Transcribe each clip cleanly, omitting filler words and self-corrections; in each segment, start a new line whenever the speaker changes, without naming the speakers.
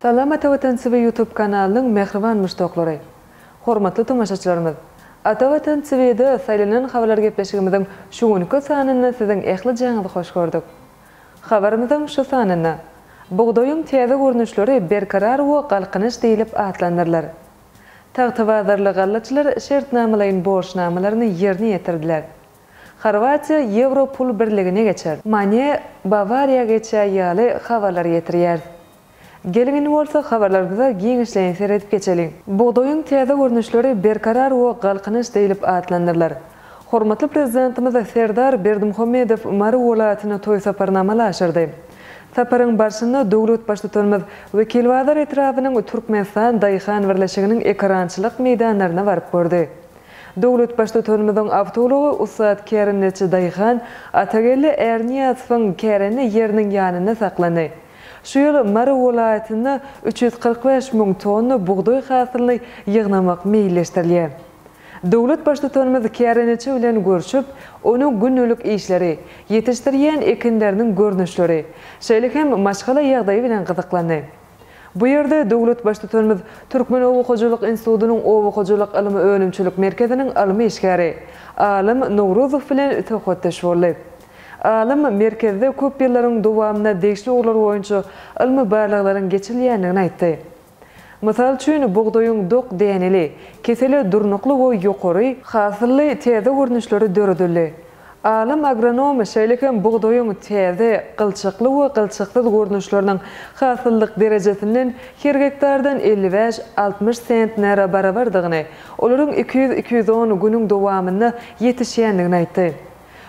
Salam Atavatan TV YouTube kanalının mehriban müştaqlary. Hormatly tamaşaçylarymyz. Atavatan TV'de saýlanan habarlar gepleşigimizin şuňky sanyny siziň ähli jaňyzy hoş gördük. Habarymyzyň şu sanyny buğdoýyň täze görnüşleri berkarar we galkynyş diýilip atlandyrlar. Tagtawazarly gallaçylar şertnamalaryň borçnamalaryny ýerine ýetirdiler. Xorwatiýa Ýewro pul birligine geçer. Mane Bavariýa geçýärli habarlar ýetirýär. Gelin bolsa habarlarymyza giňişleýin seredip geçelim. Buğdoýyň täze görnüşleri berkarar we galkynyş diýilip atlandyrlar. Hormatly prezidentimiz Serdar Berdimuhammedow Mary welaýatyna toý saparnamaly aşyrdy. Saparyň başynda döwlet başlygynyň wekil wazir etrawynyň Türkmenistan daýhan birleşiginiň ekrançylyk meýdanlaryna baryp gördi. Döwlet başlygynyň awtology Usat Kerenneçi daýhan Atagelli Erniyatowyň kereni ýeriniň ýanyna saklany. Şu ýyl Mary welaýatyna 345.000 tonna buğdoý hasylyny ýygnamak meýilleşdirilýär. Döwlet başlygynyň Kerenneçi bilen görüşip, onu günlük işleri, yetiştirýän ekinleriniň görnüşleri, şeýle hem maşgala ýagdaýy bilen gyzyklandy. Bu ýerde döwlet başlygynyň Türkmen Owakyjylyk institutynyň Owakyjylyk ilmi öňümçilik merkeziniň ilmi işgäri Alim Nowruzow bilen töhfetdeş boldy. Alim merkezde köp ýyllaryň dowamyna degişli oglar boýunça ilmi barlyklaryň geçirilýändigini aýtdy. Mysal üçin buğdoýyň dok däneli, keseli durnukly we ýokary hasyly täze görnüşleri döredildi. Alim agronom şeýle hem buğdoýyň täze, gylçykly we gylçyksyz görnüşleriniň hasyllyk derejesiniň her hektardan 55-60 sentnere barabardygyny, olaryň 200-210 günüň dowamyna ýetişýändigini aýtdy.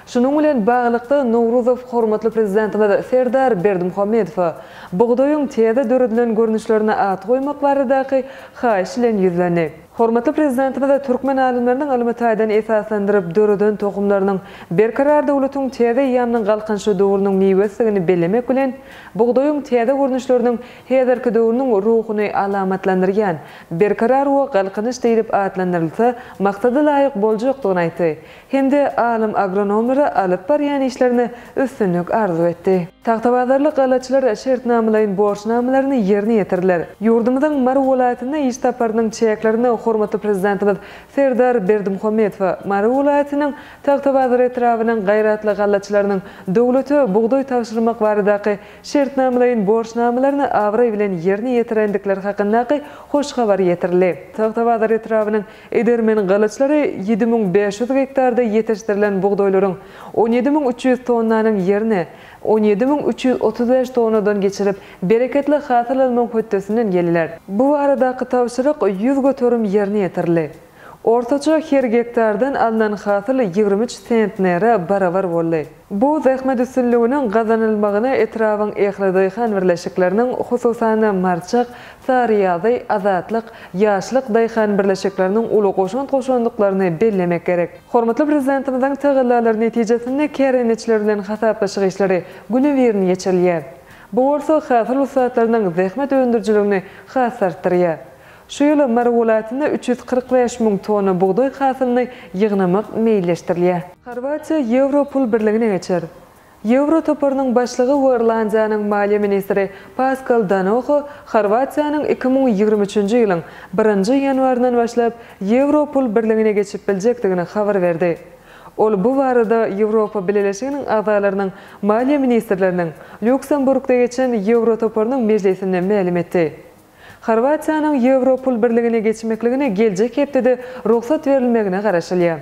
Şunun bilen baglykda Nowruzow hormatly prezidentimiz Serdar Berdimuhammedow buğdoýyň täze döredilen görnüşlerine at goýmak baradaky haýyş bilen ýüzlendi. Hormatly prezidentimiz Türkmen alimleriniň alymataýdan esaslandyryp döreden tohumlarynyň berkarar döwletiň täze ýamynyň galkynşy döwrüniň meýwesini bellemek bilen buğdoýyň täze görnüşleriniň häzirki döwrüniň ruhuny alamatlandyrýan berkarar we galkynyş diýilip atlandyrylsa maksady laýyk boljakdygyny aýtdy. Hemde alim agronomlary alyp barýan işlerini üstünlük arzu etdi. Tagtawazarly galaçylar şertnamalaryň borçnamalaryny ýerine ýetirdiler. Ýurdumyzyň Mary welaýatyna iş taparynyň çäklerini hormatly prezidentimiz Serdar Berdimuhammedow Mary welaýatynyň tagtawazyr etrawynyň gaýratly galaçylarynyň döwlete buğdoý tapşyrmak baradaky şertnamalaryň borçnamalaryny awry bilen ýerine ýetirendikleri hakyndaky hoş habar ýetirildi. Tagtawazyr etrawynyň edermen galaçylary 7500 hektarda ýetişdirilen buğdoýlaryň 17300 tonnanyň ýerine 17335 tonnadan geçirip bereketli hasyl almak höttesinden geldiler. Bu aradaky tapşyryk 100 götürüm ýerine ýetirildi. Ortaça her hektardan alınan hasyl 23 sentnere barabar boldy. Bu zähmet üstünliginiň gazanylmagyny etrawyň ähli daýhan birleşikleriniň hususany Marçak, Sarıýazy, Azatlyk, Ýaşlyk daýhan birleşikleriniň uly goşandyklaryny bellemek gerek. Hormatly prezidentimiziň taýdanlary netijesinde kerençiler bilen hasaplaşyk işleri günewerini geçirilýär. Bu bolsa hasyl usatlarynyň zähmet öndürjiligini hasartdyrýar. Şu ýyl Mary welaýatyna 345.000 tonna buğdoý hasylyny ýygnamak meýilleşdirilýär. Xorwatiýa Ýewro pul birligine geçer. Ýewro toparynyň başlygy we Irlandiýanyň maliýe ministri Pascal Donohoe Xorwatiýanyň 2023-nji ýylyň 1-nji ýanwaryndan başlap Ýewro pul birligine geçip biljekdigini habar berdi. Ol bu barada Ýewropa Birleşiginiň agzalarynyň maliýe ministrleriniň Lüksemburgda geçen Ýewro toparynyň meclisinde ma'lum etdi. Xorwatiýanyň Ýewro pul birligine geçmekligine geljek hepde ruhsat berilmegine garaşylýar.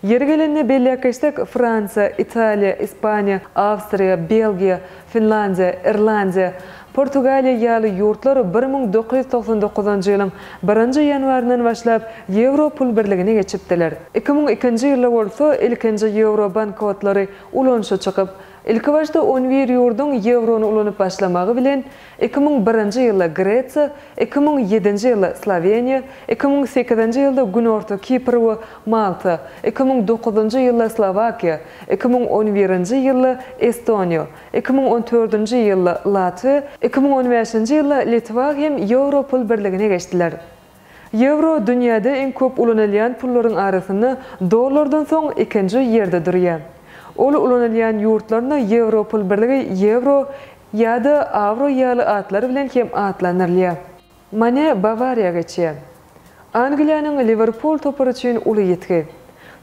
Ýeri gelenine belläkeşdik Fransa, Italiýa, Ispaniýa, Awstriýa, Belgiýa, Finlandiýa, Irlandiýa, Portugaliýa ýaly ýurtlar 1999-njy ýylyň 1-nji ýanwaryndan başlap Ýewro pul birligine geçipdiler. 2002-nji ýylda bolsa ilkinji Ýewro bankowatlary ulanşa çykyp, ilki başda 11 ýurdun Ýevrony ulanyp başlamagy bilen 2001-nji ýylda Gretsiýa, 2007-nji ýylda Sloveniýa, 2008-nji ýylda Günorta Kipr we Malta, 2009-njy ýylda Slovakiýa, 2011-nji ýylda Estoniýa, 2014-nji ýylda Latwiýa, 2015-nji ýylda Litwa hem Ýewro pul birligine geçdiler. Ýewro dünýäde en köp ulanylýan pullaryň arasynda dollardan soň ikinji ýerde durýar. Ol ulanylýan ýurtlaryna Ýewro pul birligi Ýewro ýa-da Avro ýaly atlary bilen hem atlanyrlýar. Mane Bavaria geçýär. Angliýanyň Liverpool topary üçin uly ýetgi.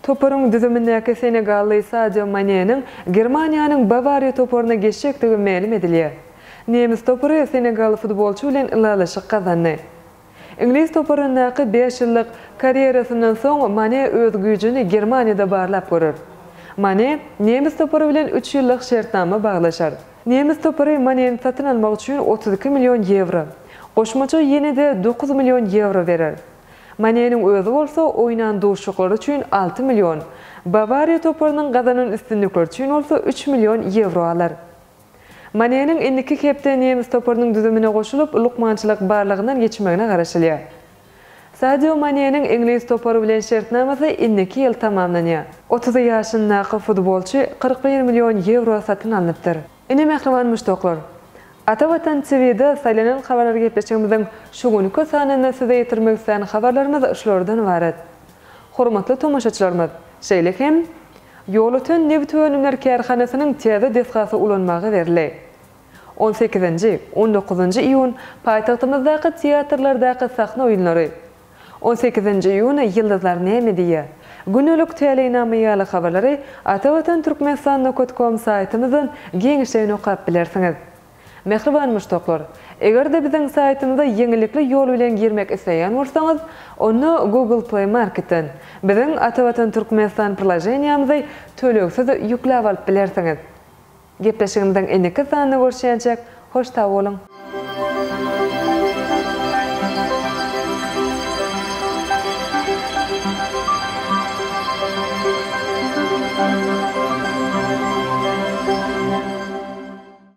Toparyň düzümindäki Senegally Sadio Mane'niň Germaniýanyň Bavaria toparyna geçýäktigi ma'lum edilýär. Nemis topary Senegal futbolçy bilen ılalaşyk gazandy. İngiliz toparynyň 5 ýyllyk karýerasyndan soň Mane öz güýjüni Germaniýada barlap görür. Mane Nemis topary bilen 3 ýyllyk şertnama baglaşar. Nemis topary Mane'ni satyn almak üçin 32 million euro, goşmaça ýene-de 9 million euro berer. Mane'niň özü bolsa oýnan duşuklary üçin 6 million, Bavaria toparynyň gazanan üstünlikleri üçin bolsa 3 million euro alar. Mane'niň indiki kepde Nemis toparynyň düzümine goşulyp lukmançylyk barlygyndan geçmegine garaşylýar. Sadio Mane'niň İngiliz topary bilen şertnamasy indiki ýyl tamamlanýar. 30 ýaşyndaky futbolçy 41 million euro satyn alnypdyr. Ine mehriban müştoklar. Ata Watan TV'de saylanan habarlar gepleşigimiziň şu günkü sanyny size ýetirmek isleýän habarlarymyz şulardan ibaret. Hormatly tomaşaçylarymyz, şeýle hem ýol öten Nebit Önümler Kärhanasynyň täze desgasy ulanmagy berildi. 18-nji, 19-njy iýun paýtagtymyzdaky teatrlardaky sahna oýunlary. 18-nji iýun Ýyldyzlar näme diýär? Günlük teleýnama ýaly habarlary Ata Watan Türkmenistan.com saýtymyzdan geňişden okap bilersiňiz. Mehriban müştoklar, eger de biziň saýtymyza ýeňilikli ýol bilen girmek isleýän bolsaňyz, onu Google Play Marketden biziň Ata Watan Türkmenistan plajeniýamyzy töleksiz ýükläp alyp bilersiňiz. Gepleşigimizden eniki sanyny görüşýänçek, hoş ta bolun.